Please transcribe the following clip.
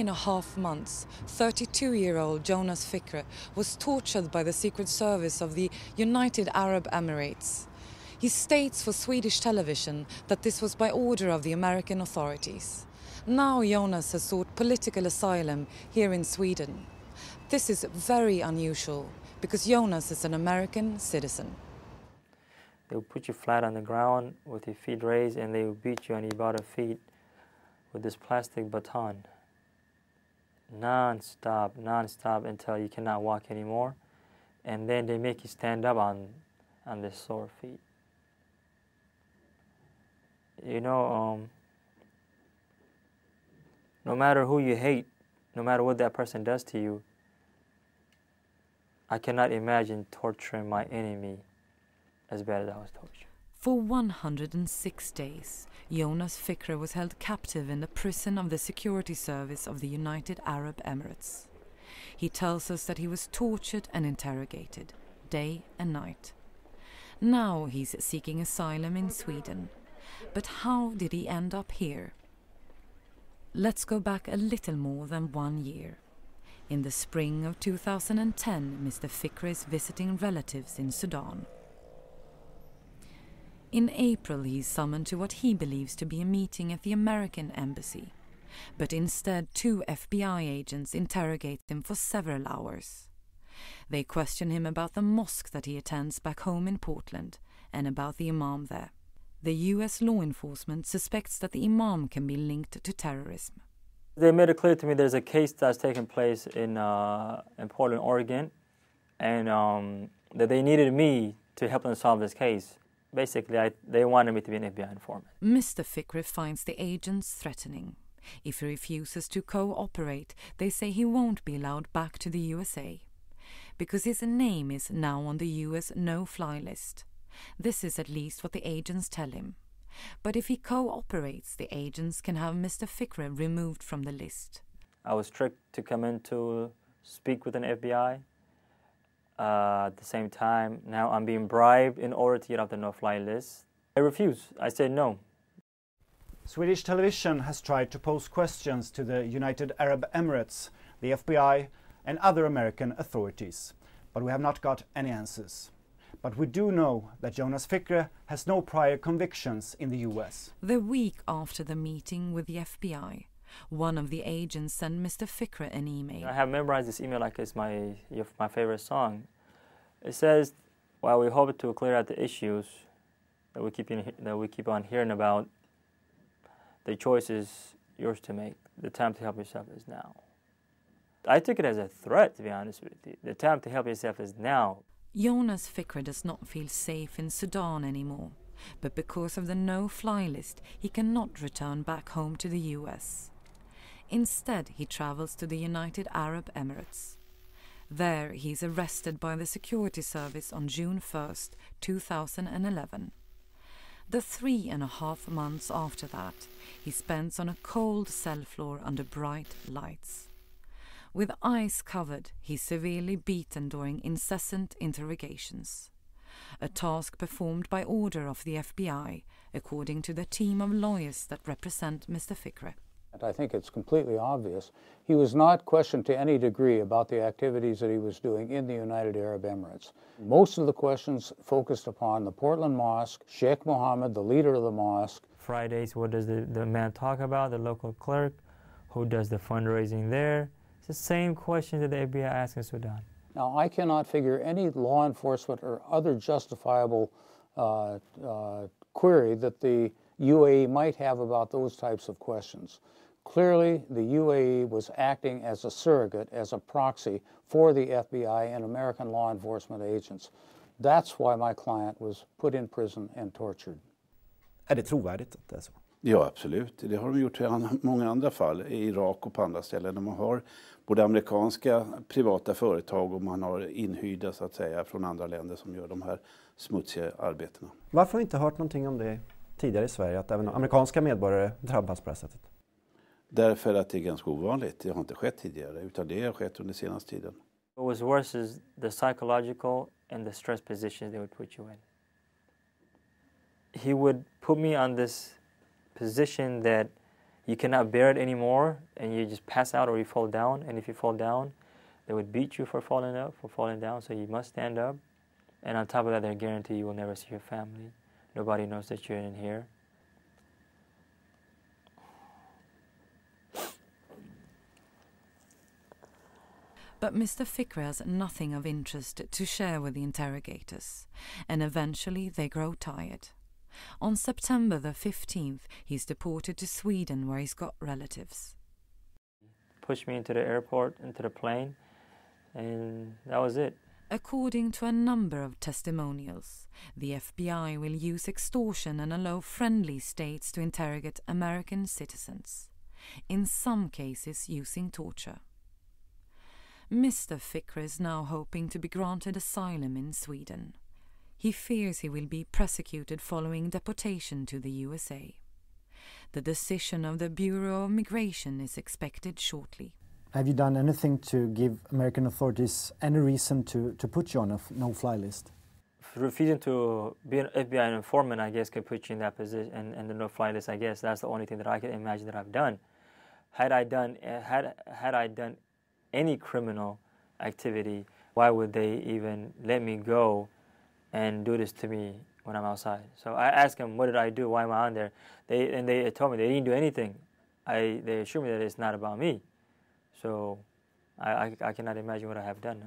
3.5 months, 32-year-old Yonas Fikre was tortured by the Secret Service of the United Arab Emirates. He states for Swedish television that this was by order of the American authorities. Now Yonas has sought political asylum here in Sweden. This is very unusual because Yonas is an American citizen. They will put you flat on the ground with your feet raised, and they will beat you on your bottom feet with this plastic baton. Non-stop until you cannot walk anymore. And then they make you stand up on the sore feet. You know, no matter who you hate, no matter what that person does to you, I cannot imagine torturing my enemy as bad as I was tortured. For 106 days, Yonas Fikre was held captive in the prison of the security service of the United Arab Emirates. He tells us that he was tortured and interrogated, day and night. Now he's seeking asylum in Sweden. But how did he end up here? Let's go back a little more than 1 year. In the spring of 2010, Mr. Fikre is visiting relatives in Sudan. In April, he is summoned to what he believes to be a meeting at the American embassy. But instead, 2 FBI agents interrogate him for several hours. They question him about the mosque that he attends back home in Portland and about the imam there. The US law enforcement suspects that the imam can be linked to terrorism. They made it clear to me there's a case that's taking place in Portland, Oregon, and that they needed me to help them solve this case. Basically, they wanted me to be an FBI informant. Mr. Fikre finds the agents threatening. If he refuses to cooperate, they say he won't be allowed back to the USA. Because his name is now on the US no-fly list. This is at least what the agents tell him. But if he cooperates, the agents can have Mr. Fikre removed from the list. I was tricked to come in to speak with an FBI. At the same time, now I'm being bribed in order to get off the no-fly list. I refuse. I said no. Swedish television has tried to pose questions to the United Arab Emirates, the FBI and other American authorities, but we have not got any answers. But we do know that Yonas Fikre has no prior convictions in the US. The week after the meeting with the FBI, one of the agents sent Mr. Fikre an email. I have memorized this email like it's my favorite song. It says, while we hope to clear out the issues that we keep on hearing about, the choice is yours to make. The time to help yourself is now. I took it as a threat, to be honest with you. The time to help yourself is now. Yonas Fikre does not feel safe in Sudan anymore, but because of the no-fly list, he cannot return back home to the US. Instead, he travels to the United Arab Emirates. There, he is arrested by the security service on June 1st, 2011. The 3.5 months after that, he spends on a cold cell floor under bright lights. With eyes covered, he is severely beaten during incessant interrogations. A task performed by order of the FBI, according to the team of lawyers that represent Mr. Fikre. I think it's completely obvious. He was not questioned to any degree about the activities that he was doing in the United Arab Emirates. Most of the questions focused upon the Portland Mosque, Sheikh Mohammed, the leader of the mosque. Fridays, what does the man talk about, the local clerk? Who does the fundraising there? It's the same question that the FBI asks in Sudan. Now, I cannot figure any law enforcement or other justifiable query that the UAE might have about those types of questions. Clearly, the UAE was acting as a surrogate, as a proxy for the FBI and American law enforcement agents. That's why my client was put in prison and tortured. Är det trovärdigt att det är så? Ja, absolut. Det har de gjort i många andra fall, i Irak och på andra ställen. Där man har både amerikanska privata företag och man har inhyrda så att säga från andra länder som gör de här smutsiga arbetena. Varför har vi inte hört någonting om det tidigare i Sverige, att även amerikanska medborgare drabbas på det sättet? Därför att det är ganska ovanligt. Det har inte skett tidigare, utan det har skett under senaste tiden. What was worse is the psychological and the stress positions they would put you in. He would put me on this position that you cannot bear it anymore and you just pass out or you fall down. And if you fall down, they would beat you for falling up, for falling down. So you must stand up. And on top of that, they guarantee you will never see your family. Nobody knows that you're in here. But Mr. Fikre has nothing of interest to share with the interrogators, and eventually they grow tired. On September the 15th, he's deported to Sweden, where he's got relatives. Pushed me into the airport, into the plane, and that was it. According to a number of testimonials, the FBI will use extortion and allow friendly states to interrogate American citizens, in some cases using torture. Mr. Fikre is now hoping to be granted asylum in Sweden. He fears he will be persecuted following deportation to the USA. The decision of the Bureau of Migration is expected shortly. Have you done anything to give American authorities any reason to put you on a no-fly list? Refusing to be an FBI informant, I guess, could put you in that position, and the no-fly list, I guess, that's the only thing that I can imagine that I've done. Had I done any criminal activity, why would they even let me go and do this to me when I'm outside? So I asked them, what did I do? Why am I on there? They told me they didn't do anything. They assured me that it's not about me. So I cannot imagine what I have done.